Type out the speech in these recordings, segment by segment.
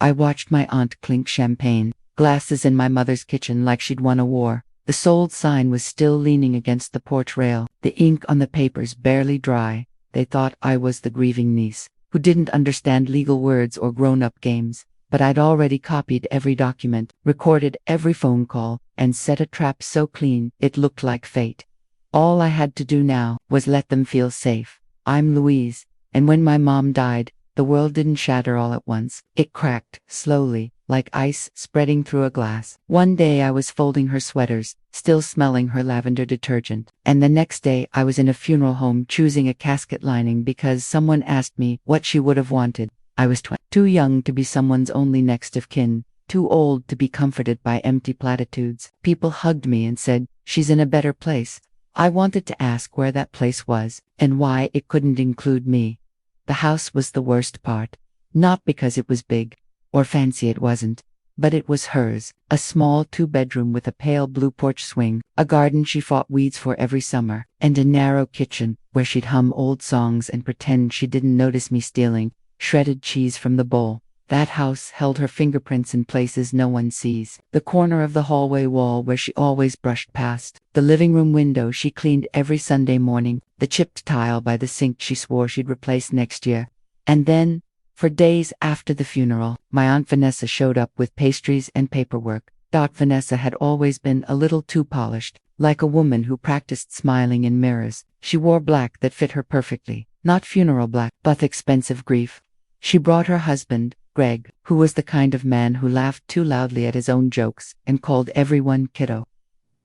I watched my aunt clink champagne glasses in my mother's kitchen like she'd won a war. The sold sign was still leaning against the porch rail, the ink on the papers barely dry. They thought I was the grieving niece, who didn't understand legal words or grown-up games. But I'd already copied every document, recorded every phone call, and set a trap so clean it looked like fate. All I had to do now was let them feel safe. I'm Louise, and when my mom died, the world didn't shatter all at once. It cracked, slowly, like ice spreading through a glass. One day I was folding her sweaters, still smelling her lavender detergent, and the next day I was in a funeral home choosing a casket lining because someone asked me what she would have wanted. I was too young to be someone's only next of kin, too old to be comforted by empty platitudes. People hugged me and said, "She's in a better place." I wanted to ask where that place was, and why it couldn't include me. The house was the worst part. Not because it was big, or fancy, it wasn't. But it was hers, a small 2-bedroom with a pale blue porch swing, a garden she fought weeds for every summer, and a narrow kitchen where she'd hum old songs and pretend she didn't notice me stealing shredded cheese from the bowl. That house held her fingerprints in places no one sees. The corner of the hallway wall where she always brushed past, the living room window she cleaned every Sunday morning, the chipped tile by the sink she swore she'd replace next year. And then, for days after the funeral, my Aunt Vanessa showed up with pastries and paperwork. Vanessa had always been a little too polished, like a woman who practiced smiling in mirrors. She wore black that fit her perfectly, not funeral black, but expensive grief. She brought her husband, Greg, who was the kind of man who laughed too loudly at his own jokes and called everyone kiddo.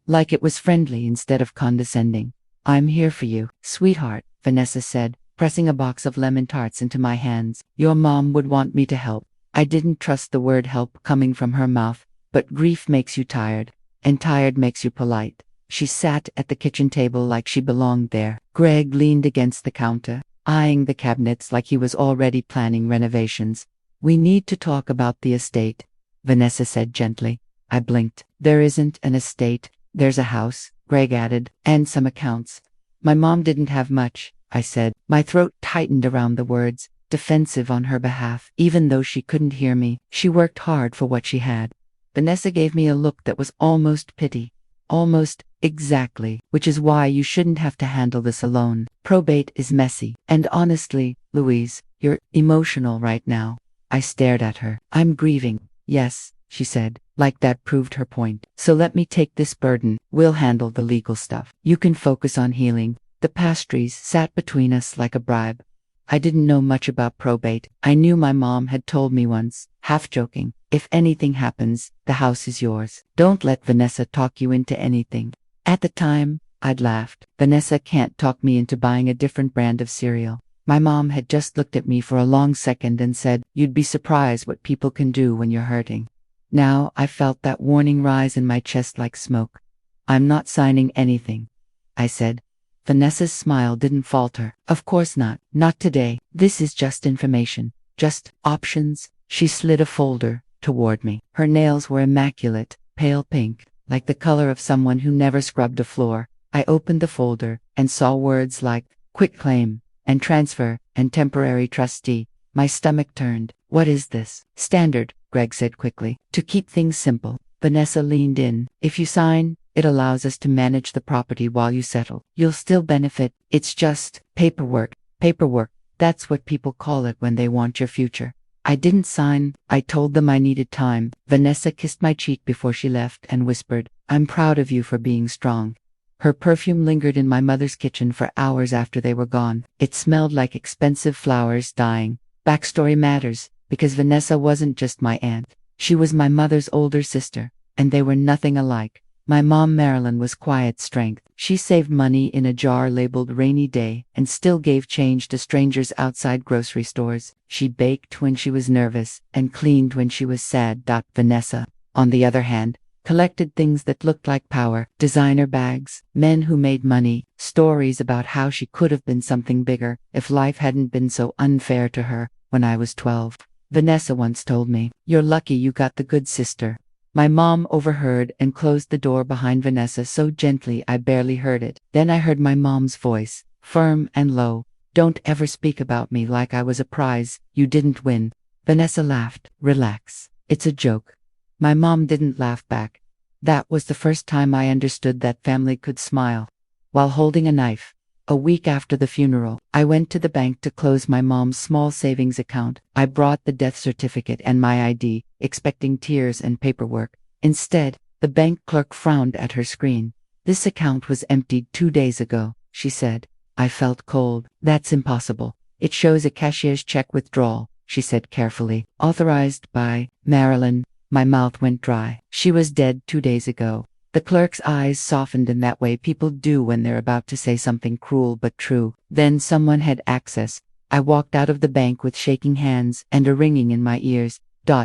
Like it was friendly instead of condescending. "I'm here for you, sweetheart," Vanessa said, pressing a box of lemon tarts into my hands. "Your mom would want me to help." I didn't trust the word help coming from her mouth, but grief makes you tired, and tired makes you polite. She sat at the kitchen table like she belonged there. Greg leaned against the counter, eyeing the cabinets like he was already planning renovations. "We need to talk about the estate," Vanessa said gently. I blinked. "There isn't an estate. There's a house," Greg added, "and some accounts." "My mom didn't have much," I said. My throat tightened around the words, defensive on her behalf. Even though she couldn't hear me, she worked hard for what she had. Vanessa gave me a look that was almost pity. "Almost, exactly, which is why you shouldn't have to handle this alone. Probate is messy. And honestly, Louise, you're emotional right now." I stared at her. "I'm grieving." "Yes," she said, like that proved her point. "So let me take this burden. We'll handle the legal stuff. You can focus on healing." The pastries sat between us like a bribe. I didn't know much about probate. I knew my mom had told me once, half joking, "If anything happens, the house is yours. Don't let Vanessa talk you into anything." At the time, I'd laughed. Vanessa can't talk me into buying a different brand of cereal. My mom had just looked at me for a long second and said, "You'd be surprised what people can do when you're hurting." Now I felt that warning rise in my chest like smoke. "I'm not signing anything," I said. Vanessa's smile didn't falter. "Of course not. Not today. This is just information. Just options." She slid a folder toward me. Her nails were immaculate, pale pink, like the color of someone who never scrubbed a floor. I opened the folder and saw words like quitclaim and transfer and temporary trustee. My stomach turned. "What is this?" "Standard," Greg said quickly. "To keep things simple." Vanessa leaned in. "If you sign, it allows us to manage the property while you settle. You'll still benefit. It's just paperwork. Paperwork. That's what people call it when they want your future." I didn't sign. I told them I needed time. Vanessa kissed my cheek before she left and whispered, "I'm proud of you for being strong." Her perfume lingered in my mother's kitchen for hours after they were gone. It smelled like expensive flowers dying. Backstory matters, because Vanessa wasn't just my aunt. She was my mother's older sister, and they were nothing alike. My mom, Marilyn, was quiet strength. She saved money in a jar labeled rainy day and still gave change to strangers outside grocery stores. She baked when she was nervous and cleaned when she was sad. Vanessa, on the other hand, collected things that looked like power, designer bags, men who made money, stories about how she could have been something bigger if life hadn't been so unfair to her. When I was 12, Vanessa once told me, "You're lucky you got the good sister." My mom overheard and closed the door behind Vanessa so gently I barely heard it. Then I heard my mom's voice, firm and low. "Don't ever speak about me like I was a prize you didn't win." Vanessa laughed. Relax. It's a joke. My mom didn't laugh back. That was the first time I understood that family could smile. While holding a knife, a week after the funeral, I went to the bank to close my mom's small savings account. I brought the death certificate and my ID, expecting tears and paperwork. Instead, the bank clerk frowned at her screen. This account was emptied 2 days ago, she said. I felt cold. That's impossible. It shows a cashier's check withdrawal, she said carefully. Authorized by Marilyn. My mouth went dry. She was dead 2 days ago. The clerk's eyes softened in that way people do when they're about to say something cruel but true. Then someone had access. I walked out of the bank with shaking hands and a ringing in my ears.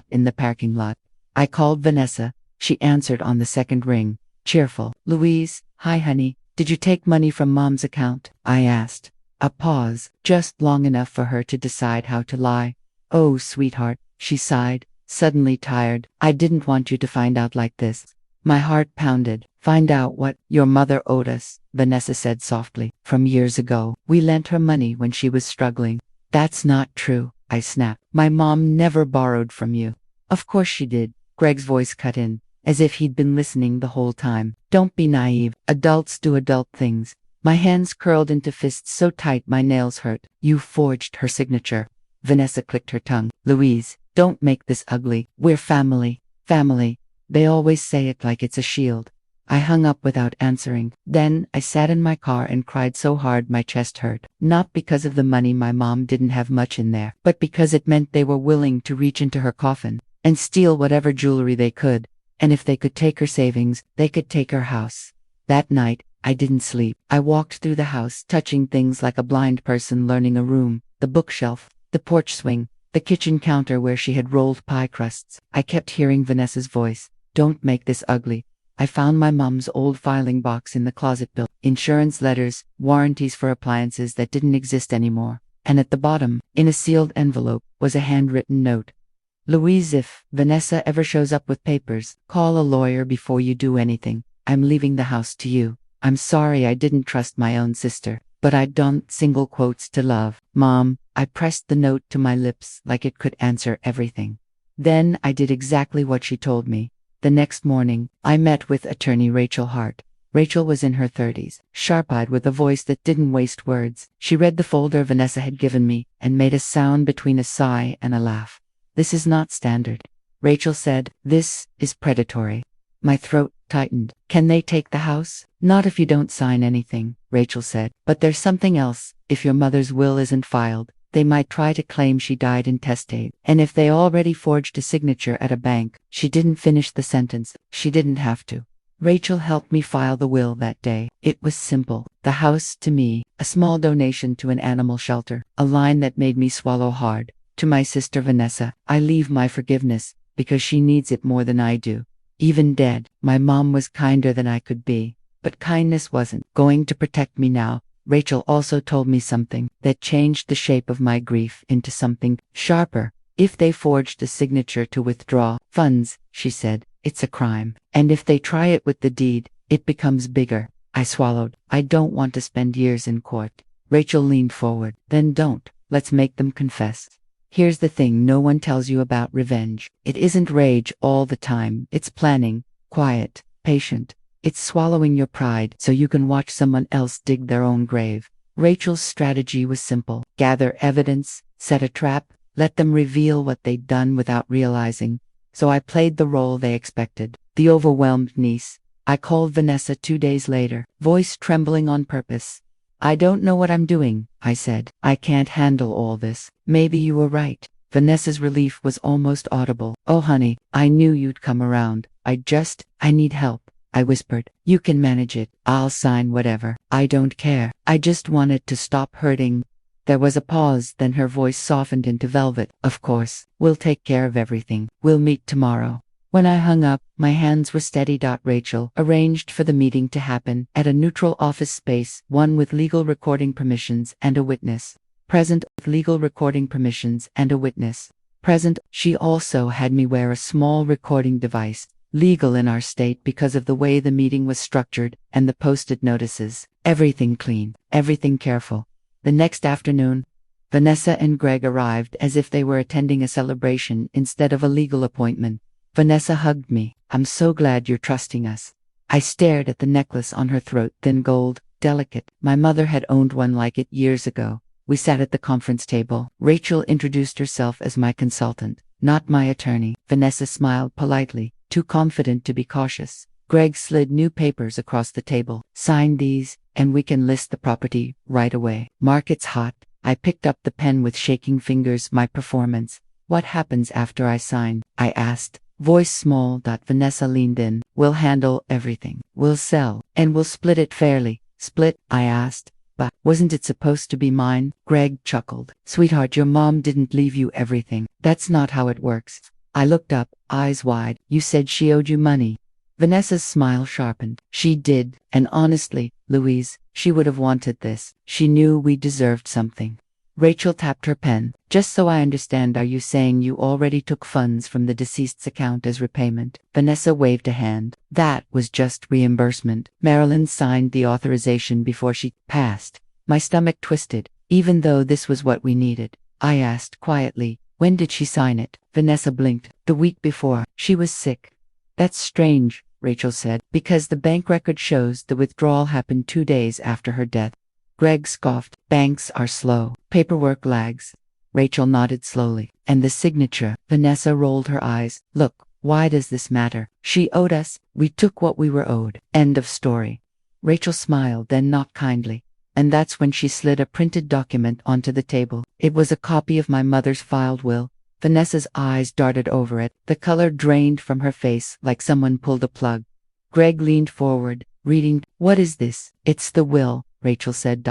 In the parking lot. I called Vanessa. She answered on the second ring. Cheerful. Louise, hi honey. Did you take money from mom's account? I asked. A pause, just long enough for her to decide how to lie. Oh, sweetheart, she sighed, suddenly tired. I didn't want you to find out like this. My heart pounded. Find out what your mother owed us, Vanessa said softly. From years ago, we lent her money when she was struggling. That's not true, I snapped. My mom never borrowed from you. Of course she did. Greg's voice cut in, as if he'd been listening the whole time. Don't be naive. Adults do adult things. My hands curled into fists so tight my nails hurt. You forged her signature. Vanessa clicked her tongue. Louise, don't make this ugly. We're family. Family. They always say it like it's a shield. I hung up without answering. Then I sat in my car and cried so hard my chest hurt. Not because of the money, my mom didn't have much in there, but because it meant they were willing to reach into her coffin and steal whatever jewelry they could. And if they could take her savings, they could take her house. That night, I didn't sleep. I walked through the house, touching things like a blind person learning a room, the bookshelf, the porch swing, the kitchen counter where she had rolled pie crusts. I kept hearing Vanessa's voice. Don't make this ugly. I found my mom's old filing box in the closet bill, insurance letters, warranties for appliances that didn't exist anymore. And at the bottom, in a sealed envelope, was a handwritten note. Louise, if Vanessa ever shows up with papers, call a lawyer before you do anything. I'm leaving the house to you. I'm sorry I didn't trust my own sister, but I'd done single quotes to love. Mom, I pressed the note to my lips like it could answer everything. Then I did exactly what she told me. The next morning, I met with attorney Rachel Hart. Rachel was in her 30s, sharp-eyed with a voice that didn't waste words. She read the folder Vanessa had given me and made a sound between a sigh and a laugh. This is not standard. Rachel said, this is predatory. My throat tightened. Can they take the house? Not if you don't sign anything, Rachel said. But there's something else. If your mother's will isn't filed, they might try to claim she died intestate. And if they already forged a signature at a bank, she didn't finish the sentence. She didn't have to. Rachel helped me file the will that day. It was simple. The house to me, a small donation to an animal shelter, a line that made me swallow hard. To my sister Vanessa, I leave my forgiveness, because she needs it more than I do. Even dead, my mom was kinder than I could be. But kindness wasn't going to protect me now. Rachel also told me something that changed the shape of my grief into something sharper. If they forged a signature to withdraw funds, she said, it's a crime. And if they try it with the deed, it becomes bigger. I swallowed. I don't want to spend years in court. Rachel leaned forward. Then don't. Let's make them confess. Here's the thing no one tells you about revenge. It isn't rage all the time. It's planning, quiet, patient. It's swallowing your pride so you can watch someone else dig their own grave. Rachel's strategy was simple. Gather evidence, set a trap, let them reveal what they'd done without realizing. So I played the role they expected, the overwhelmed niece. I called Vanessa 2 days later, voice trembling on purpose. I don't know what I'm doing, I said. I can't handle all this. Maybe you were right. Vanessa's relief was almost audible. Oh honey, I knew you'd come around. I need help. I whispered. You can manage it. I'll sign whatever. I don't care. I just wanted to stop hurting. There was a pause, then her voice softened into velvet. Of course. We'll take care of everything. We'll meet tomorrow. When I hung up, my hands were steady. Rachel arranged for the meeting to happen at a neutral office space, one with legal recording permissions and a witness. Present with legal recording permissions and a witness. Present. She also had me wear a small recording device. Legal in our state because of the way the meeting was structured and the posted notices. Everything clean, everything careful. The next afternoon, Vanessa and Greg arrived as if they were attending a celebration instead of a legal appointment. Vanessa hugged me. I'm so glad you're trusting us. I stared at the necklace on her throat, thin gold, delicate. My mother had owned one like it years ago. We sat at the conference table. Rachel introduced herself as my consultant, not my attorney. Vanessa smiled politely, too confident to be cautious. Greg slid new papers across the table. Sign these, and we can list the property right away. Market's hot. I picked up the pen with shaking fingers. My performance. What happens after I sign? I asked. Voice small. Vanessa leaned in. We'll handle everything. We'll sell, and we'll split it fairly. Split? I asked. But wasn't it supposed to be mine? Greg chuckled. Sweetheart, your mom didn't leave you everything. That's not how it works. I looked up, eyes wide. You said she owed you money. Vanessa's smile sharpened. She did, and honestly, Louise, she would have wanted this. She knew we deserved something. Rachel tapped her pen. Just so I understand, are you saying you already took funds from the deceased's account as repayment? Vanessa waved a hand. That was just reimbursement. Marilyn signed the authorization before she passed. My stomach twisted. Even though this was what we needed, I asked quietly, when did she sign it? Vanessa blinked. The week before. She was sick. That's strange, Rachel said, because the bank record shows the withdrawal happened 2 days after her death. Greg scoffed. Banks are slow. Paperwork lags. Rachel nodded slowly. And the signature? Vanessa rolled her eyes. Look, why does this matter? She owed us. We took what we were owed. End of story. Rachel smiled, then not kindly. And that's when she slid a printed document onto the table. It was a copy of my mother's filed will. Vanessa's eyes darted over it. The color drained from her face like someone pulled a plug. Greg leaned forward, reading. What is this? It's the will, Rachel said.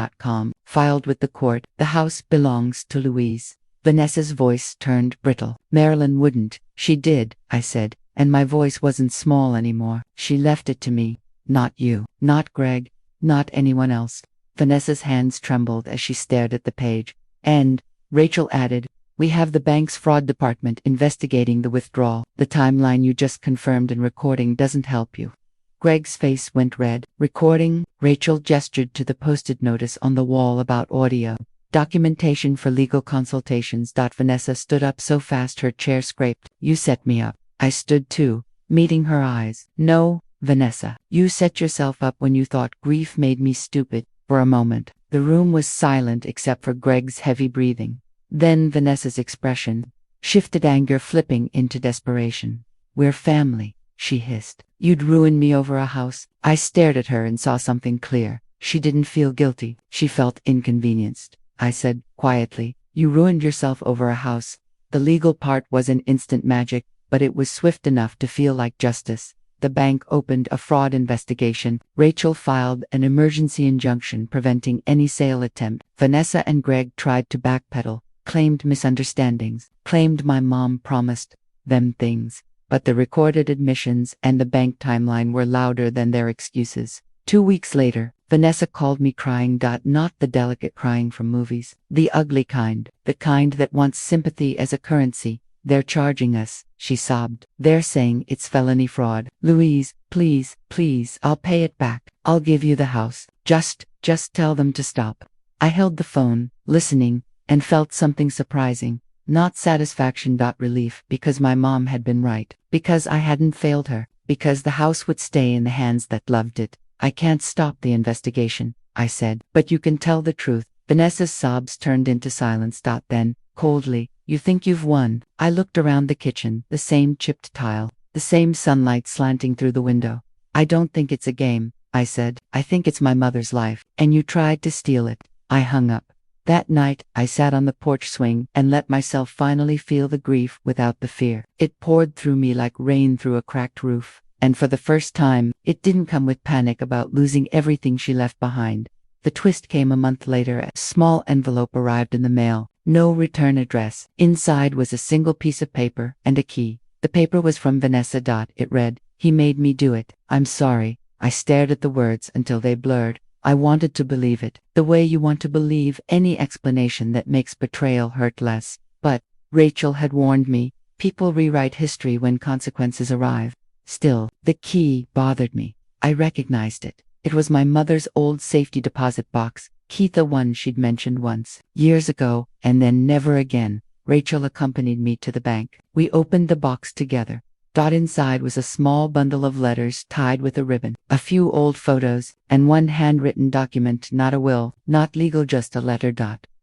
Filed with the court. The house belongs to Louise. Vanessa's voice turned brittle. Marilyn wouldn't. She did, I said, and my voice wasn't small anymore. She left it to me. Not you. Not Greg. Not anyone else. Vanessa's hands trembled as she stared at the page. And, Rachel added, we have the bank's fraud department investigating the withdrawal. The timeline you just confirmed in recording doesn't help you. Greg's face went red. Recording? Rachel gestured to the posted notice on the wall about audio. Documentation for legal consultations. Vanessa stood up so fast her chair scraped. You set me up. I stood too, meeting her eyes. No, Vanessa. You set yourself up when you thought grief made me stupid. For a moment, the room was silent except for Greg's heavy breathing. Then Vanessa's expression shifted, anger flipping into desperation. We're family, she hissed. You'd ruin me over a house. I stared at her and saw something clear. She didn't feel guilty. She felt inconvenienced. I said, quietly, you ruined yourself over a house. The legal part wasn't instant magic, but it was swift enough to feel like justice. The bank opened a fraud investigation. Rachel filed an emergency injunction preventing any sale attempt. Vanessa and Greg tried to backpedal, claimed misunderstandings, claimed my mom promised them things. But the recorded admissions and the bank timeline were louder than their excuses. 2 weeks later, Vanessa called me crying. Not the delicate crying from movies. The ugly kind. The kind that wants sympathy as a currency. They're charging us, she sobbed. They're saying it's felony fraud. Louise, please, please, I'll pay it back. I'll give you the house. Just tell them to stop. I held the phone, listening, and felt something surprising. Not satisfaction. Relief, because my mom had been right. Because I hadn't failed her. Because the house would stay in the hands that loved it. I can't stop the investigation, I said. But you can tell the truth. Vanessa's sobs turned into silence. Then, coldly, you think you've won. I looked around the kitchen, the same chipped tile, the same sunlight slanting through the window. I don't think it's a game, I said. I think it's my mother's life, and you tried to steal it. I hung up. That night, I sat on the porch swing and let myself finally feel the grief without the fear. It poured through me like rain through a cracked roof. And for the first time, it didn't come with panic about losing everything she left behind. The twist came a month later. A small envelope arrived in the mail. No return address. Inside was a single piece of paper and a key. The paper was from Vanessa. It read, he made me do it. I'm sorry. I stared at the words until they blurred. I wanted to believe it, the way you want to believe any explanation that makes betrayal hurt less. But, Rachel had warned me, people rewrite history when consequences arrive. Still, the key bothered me. I recognized it. It was my mother's old safety deposit box. Keitha one she'd mentioned once, years ago, and then never again. Rachel accompanied me to the bank. We opened the box together. Inside was a small bundle of letters tied with a ribbon, a few old photos, and one handwritten document, not a will, not legal, just a letter.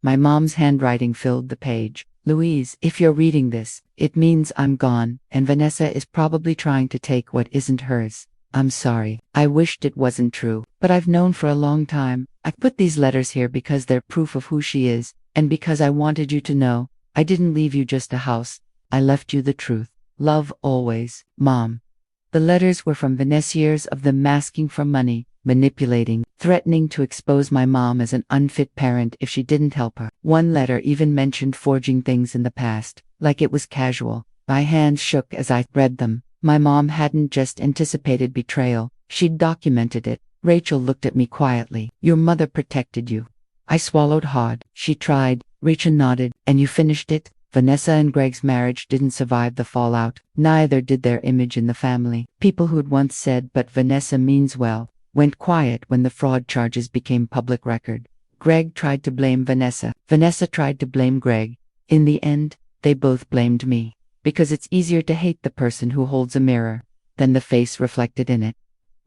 My mom's handwriting filled the page. Louise, if you're reading this, it means I'm gone, and Vanessa is probably trying to take what isn't hers. I'm sorry. I wished it wasn't true, but I've known for a long time. I put these letters here because they're proof of who she is, and because I wanted you to know. I didn't leave you just a house. I left you the truth. Love always, Mom. The letters were from Vanessa, years of them masking for money, manipulating, threatening to expose my mom as an unfit parent if she didn't help her. One letter even mentioned forging things in the past, like it was casual. My hands shook as I read them. My mom hadn't just anticipated betrayal, she'd documented it. Rachel looked at me quietly. Your mother protected you. I swallowed hard. She tried. Rachel nodded. And you finished it? Vanessa and Greg's marriage didn't survive the fallout. Neither did their image in the family. People who'd once said, but Vanessa means well, went quiet when the fraud charges became public record. Greg tried to blame Vanessa. Vanessa tried to blame Greg. In the end, they both blamed me. Because it's easier to hate the person who holds a mirror than the face reflected in it.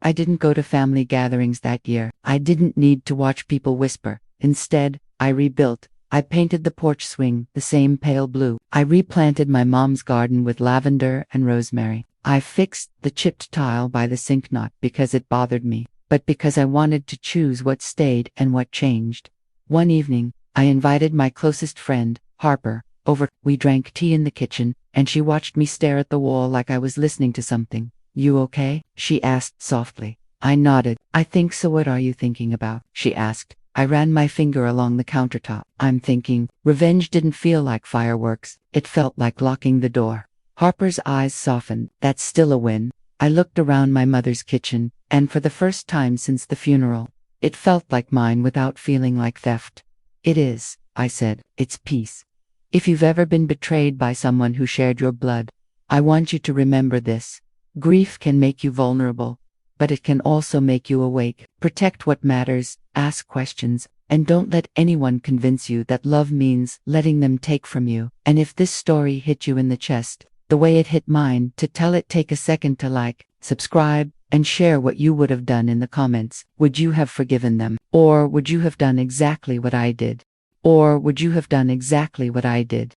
I didn't go to family gatherings that year. I didn't need to watch people whisper. Instead, I rebuilt. I painted the porch swing the same pale blue. I replanted my mom's garden with lavender and rosemary. I fixed the chipped tile by the sink, not because it bothered me, but because I wanted to choose what stayed and what changed. One evening, I invited my closest friend, Harper, over. We drank tea in the kitchen, and she watched me stare at the wall like I was listening to something. You okay? She asked softly. I nodded. I think so. What are you thinking about? She asked. I ran my finger along the countertop. I'm thinking, revenge didn't feel like fireworks. It felt like locking the door. Harper's eyes softened. That's still a win. I looked around my mother's kitchen, and for the first time since the funeral, it felt like mine without feeling like theft. It is, I said. It's peace. If you've ever been betrayed by someone who shared your blood, I want you to remember this. Grief can make you vulnerable, but it can also make you awake. Protect what matters, ask questions, and don't let anyone convince you that love means letting them take from you. And if this story hit you in the chest, the way it hit mine, to tell it, take a second to like, subscribe, and share what you would have done in the comments. Would you have forgiven them? Or would you have done exactly what I did? Or would you have done exactly what I did?